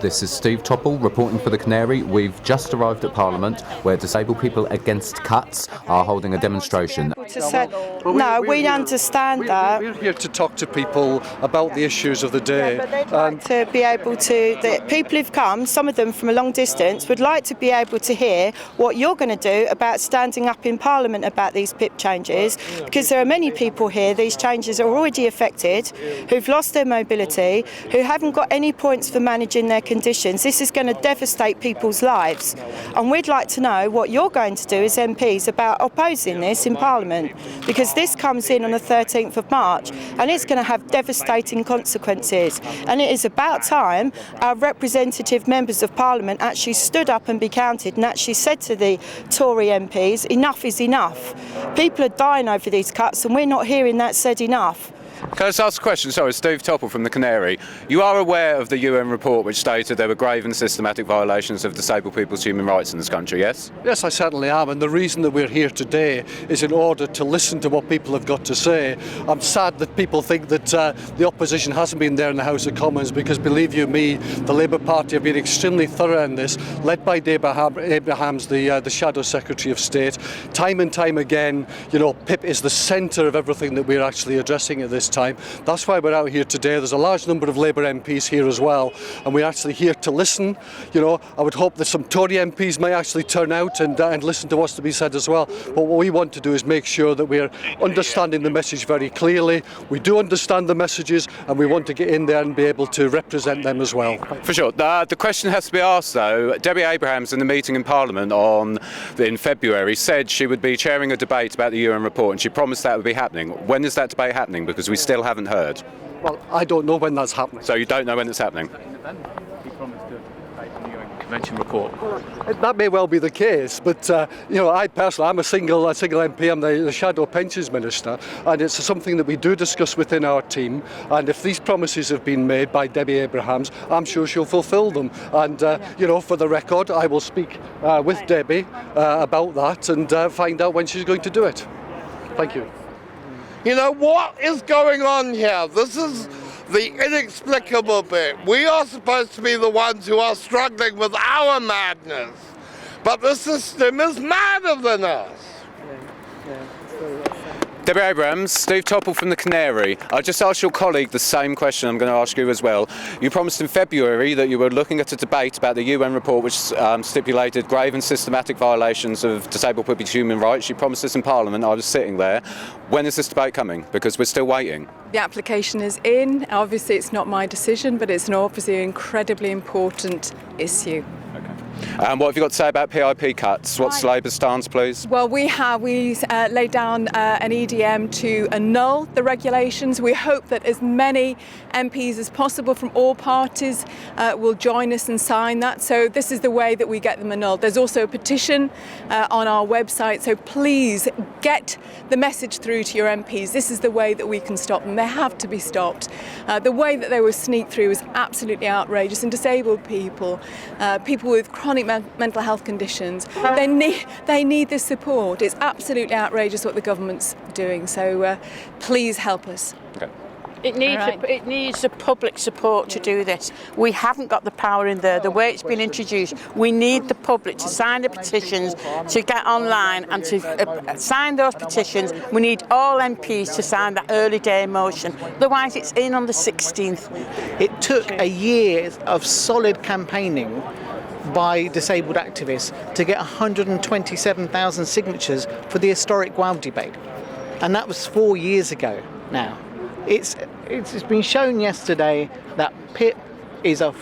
This is Steve Topple reporting for the Canary. We've just arrived at Parliament where disabled people against cuts are holding a demonstration. No, we understand that. We're here to talk to people about the issues of the day. But they'd like to be able to, the people who've come, some of them from a long distance, would like to be able to hear what you're going to do about standing up in Parliament about these PIP changes, because there are many people here, these changes are already affected, who've lost their mobility, who haven't got any points for managing their conditions. This is going to devastate people's lives. And we'd like to know what you're going to do as MPs about opposing this in Parliament, because this comes in on the 13th of March and it's going to have devastating consequences. And it is about time our representative members of Parliament actually stood up and be counted and actually said to the Tory MPs, enough is enough. People are dying over these cuts and we're not hearing that said enough. Can I just ask a question? Sorry, Steve Topple from the Canary. You are aware of the UN report which stated there were grave and systematic violations of disabled people's human rights in this country, yes? Yes, I certainly am, and the reason that we're here today is in order to listen to what people have got to say. I'm sad that people think that the opposition hasn't been there in the House of Commons, because believe you me, the Labour Party have been extremely thorough in this, led by Abrahams, the Shadow Secretary of State. Time and time again, you know, PIP is the centre of everything that we're actually addressing at this time. That's why we're out here today. There's a large number of Labour MPs here as well, and we're actually here to listen. You know, I would hope that some Tory MPs may actually turn out and listen to what's to be said as well. But what we want to do is make sure that we're understanding the message very clearly. We do understand the messages, and we want to get in there and be able to represent them as well. For sure. The question has to be asked though. Debbie Abrahams in the meeting in Parliament in February said she would be chairing a debate about the UN report, and she promised that would be happening. When is that debate happening? Because we still haven't heard. Well, I don't know when that's happening. So you don't know when it's happening? He promised to debate the UN Convention report. That may well be the case, but you know, I personally, I'm a single MP. I'm the Shadow Pensions Minister, and it's something that we do discuss within our team. And if these promises have been made by Debbie Abrahams, I'm sure she'll fulfil them. And you know, for the record, I will speak with Debbie about that and find out when she's going to do it. Thank you. You know, what is going on here? This is the inexplicable bit. We are supposed to be the ones who are struggling with our madness, but the system is madder than us. Debbie Abrahams, Steve Topple from the Canary. I just asked your colleague the same question I'm going to ask you as well. You promised in February that you were looking at a debate about the UN report which stipulated grave and systematic violations of disabled people's human rights. You promised this in Parliament. I was sitting there. When is this debate coming? Because we're still waiting. The application is in. Obviously it's not my decision, but it's obviously an incredibly important issue. What have you got to say about PIP cuts? What's Labour's stance, please? Well, we laid down an EDM to annul the regulations. We hope that as many MPs as possible from all parties will join us and sign that. So this is the way that we get them annulled. There's also a petition on our website, so please get the message through to your MPs. This is the way that we can stop them. They have to be stopped. The way that they were sneaked through is absolutely outrageous, and disabled people, people with chronic mental health conditions, they need this support. It's absolutely outrageous what the government's doing, so please help us. Okay. It needs the public support to do this. We haven't got the power in there. The way it's been introduced, we need the public to sign the petitions, to get online and to sign those petitions. We need all MPs to sign that early day motion. Otherwise, it's in on the 16th. It took a year of solid campaigning by disabled activists to get 127,000 signatures for the historic WOW debate. And that was 4 years ago now. It's been shown yesterday that PIP is as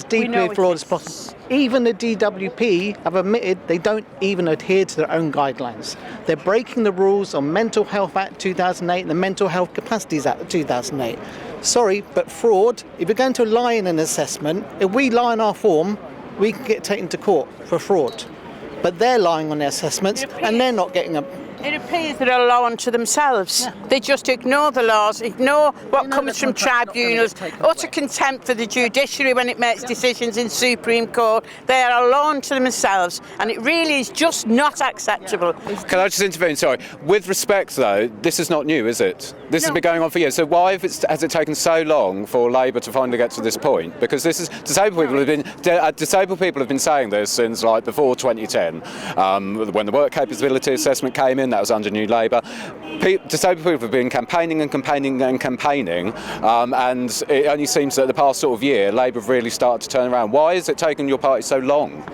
deeply flawed as possible. Even the DWP have admitted they don't even adhere to their own guidelines. They're breaking the rules on Mental Health Act 2008 and the Mental Health Capacities Act 2008. Sorry, but fraud, if you're going to lie in an assessment, if we lie in our form, we can get taken to court for fraud. But they're lying on their assessments and they're not getting It appears they're a law unto themselves. Yeah. They just ignore the laws, ignore what comes from tribunals, utter contempt for the judiciary when it makes decisions in Supreme Court. They are a law unto themselves, and it really is just not acceptable. Can I just intervene? Sorry. With respect, though, this is not new, is it? This has been going on for years. So why has it taken so long for Labour to finally get to this point? Because this is disabled people have been saying this since like before 2010, when the work capability assessment came in. That was under New Labour. Disabled people have been campaigning and campaigning and campaigning, and it only seems that the past sort of year, Labour have really started to turn around. Why is it taking your party so long?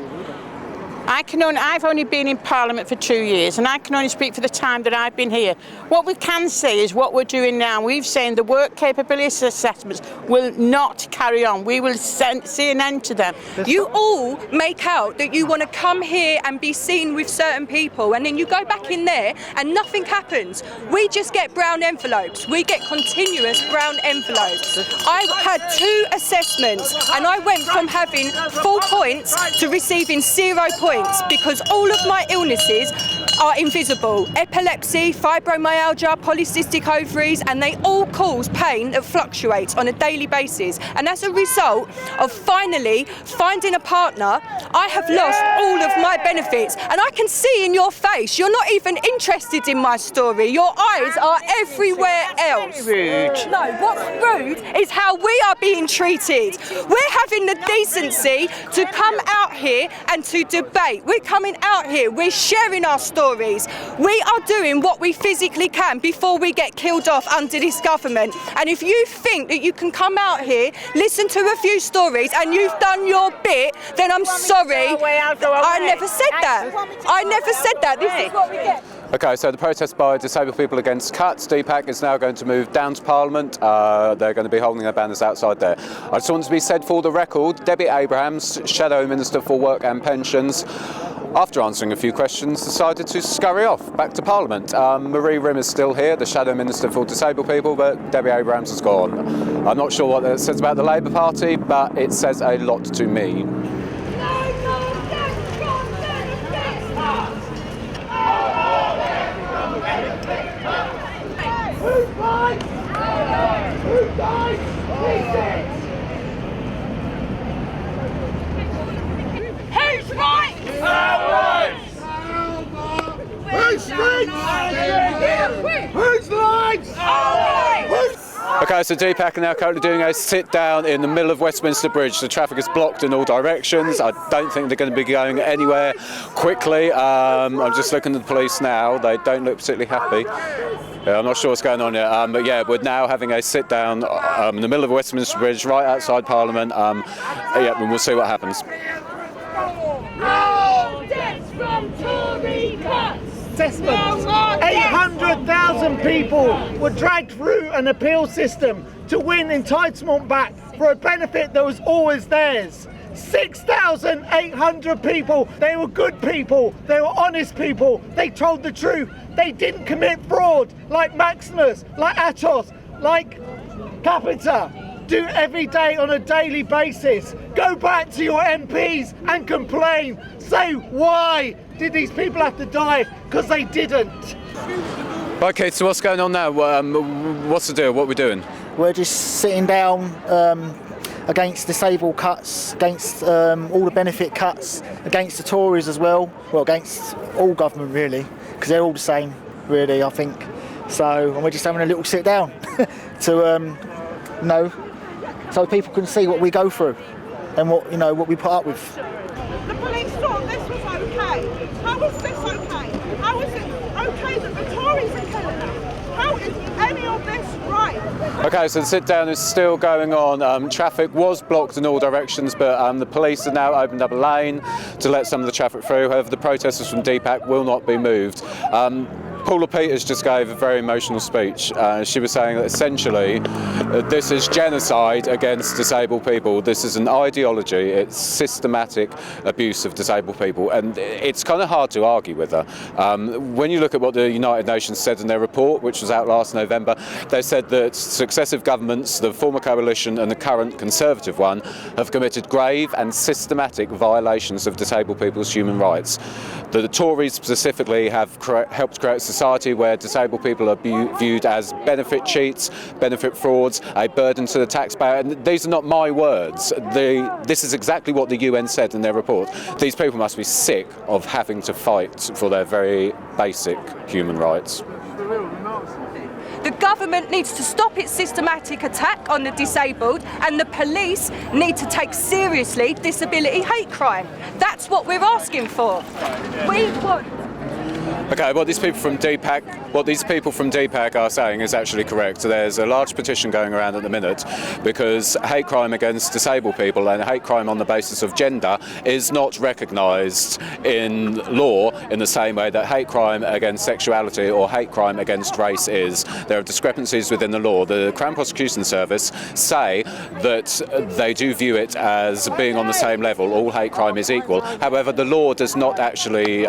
I've only been in Parliament for 2 years, and I can only speak for the time that I've been here. What we can say is what we're doing now. We've seen the work capability assessments will not carry on. We will see an end to them. You all make out that you want to come here and be seen with certain people, and then you go back in there and nothing happens. We just get brown envelopes. We get continuous brown envelopes. I've had 2 assessments, and I went from having 4 points to receiving 0 points. Because all of my illnesses are invisible. Epilepsy, fibromyalgia, polycystic ovaries, and they all cause pain that fluctuates on a daily basis. And as a result of finally finding a partner, I have lost all of my benefits. And I can see in your face, you're not even interested in my story. Your eyes are everywhere else. Rude. No, what's rude is how we are being treated. We're having the decency to come out here and to debate. We're coming out here, we're sharing our stories. We are doing what we physically can before we get killed off under this government. And if you think that you can come out here, listen to a few stories and you've done your bit, then I'm sorry. I never said that. I never said that. This is what we get. Okay, so the protest by disabled people against cuts, DPAC, is now going to move down to Parliament. They're going to be holding their banners outside there. I just want to be said for the record, Debbie Abrahams, Shadow Minister for Work and Pensions, after answering a few questions, decided to scurry off back to Parliament. Marie Rim is still here, the Shadow Minister for Disabled People, but Debbie Abrahams has gone. I'm not sure what that says about the Labour Party, but it says a lot to me. Who's right? Our rights! Who's right? Who's right? Our rights! Okay, so DPAC are now currently doing a sit-down in the middle of Westminster Bridge. The traffic is blocked in all directions. I don't think they're going to be going anywhere quickly. I'm just looking at the police now. They don't look particularly happy. I'm not sure what's going on here, but yeah, we're now having a sit-down in the middle of Westminster Bridge, right outside Parliament. Yeah, and we'll see what happens. No deaths from Tory cuts! Assessments. 800,000 people were dragged through an appeal system to win entitlement back for a benefit that was always theirs. 6,800 people, they were good people, they were honest people, they told the truth, they didn't commit fraud like Maximus, like Atos, like Capita. Do every day on a daily basis. Go back to your MPs and complain. Say, why did these people have to die? Because they didn't. Okay, so what's going on now? What's the deal? What are we doing? We're just sitting down against disabled cuts, against all the benefit cuts, against the Tories as well. Well, against all government really, because they're all the same, really, I think. So, and we're just having a little sit down to, so people can see what we go through and what we put up with. The police thought this was okay. How is this okay? How is it okay that the Tories are killing us? How is any of this right? Okay, so the sit-down is still going on. Traffic was blocked in all directions, but the police have now opened up a lane to let some of the traffic through. However, the protesters from DPAC will not be moved. Paula Peters just gave a very emotional speech. She was saying that essentially this is genocide against disabled people. This is an ideology. It's systematic abuse of disabled people, and it's kind of hard to argue with her. When you look at what the United Nations said in their report, which was out last November, they said that successive governments, the former coalition and the current Conservative one, have committed grave and systematic violations of disabled people's human rights. The Tories specifically have helped create a society where disabled people are viewed as benefit cheats, benefit frauds, a burden to the taxpayer. And these are not my words. This is exactly what the UN said in their report. These people must be sick of having to fight for their very basic human rights. The government needs to stop its systematic attack on the disabled, and the police need to take seriously disability hate crime. That's what we're asking for. We want... Okay, what these people from DPAC are saying is actually correct. There's a large petition going around at the minute because hate crime against disabled people and hate crime on the basis of gender is not recognised in law in the same way that hate crime against sexuality or hate crime against race is. There are discrepancies within the law. The Crown Prosecution Service say that they do view it as being on the same level. All hate crime is equal. However, the law does not actually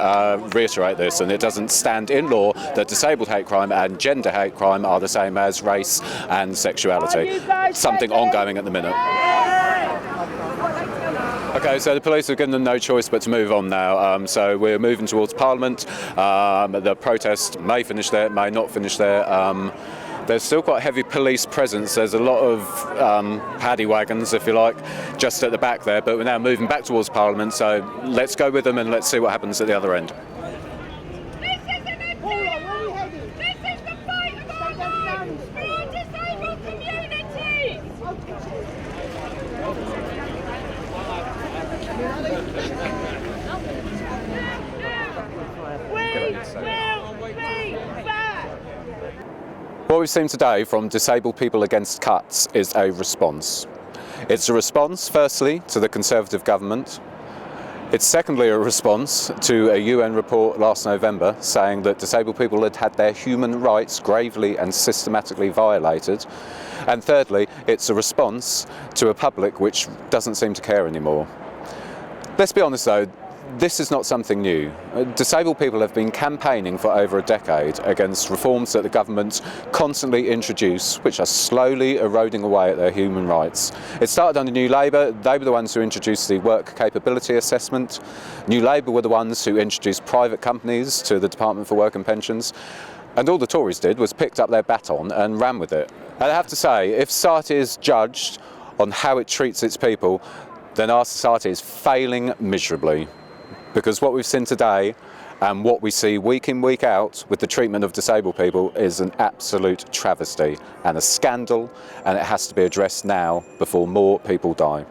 reiterate this, and it doesn't stand in law that disabled hate crime and gender hate crime are the same as race and sexuality. Something ongoing at the minute. Okay, so the police have given them no choice but to move on now. So we're moving towards Parliament. The protest may finish there, may not finish there. There's still quite heavy police presence. There's a lot of paddy wagons, if you like, just at the back there, but we're now moving back towards Parliament, so let's go with them and let's see what happens at the other end. What we've seen today from Disabled People Against Cuts is a response. It's a response, firstly, to the Conservative government. It's secondly a response to a UN report last November saying that disabled people had had their human rights gravely and systematically violated. And thirdly, it's a response to a public which doesn't seem to care anymore. Let's be honest though, this is not something new. Disabled people have been campaigning for over a decade against reforms that the government constantly introduce, which are slowly eroding away at their human rights. It started under New Labour. They were the ones who introduced the work capability assessment. New Labour were the ones who introduced private companies to the Department for Work and Pensions. And all the Tories did was picked up their baton and ran with it. And I have to say, if society is judged on how it treats its people, then our society is failing miserably. Because what we've seen today and what we see week in, week out with the treatment of disabled people is an absolute travesty and a scandal, and it has to be addressed now before more people die.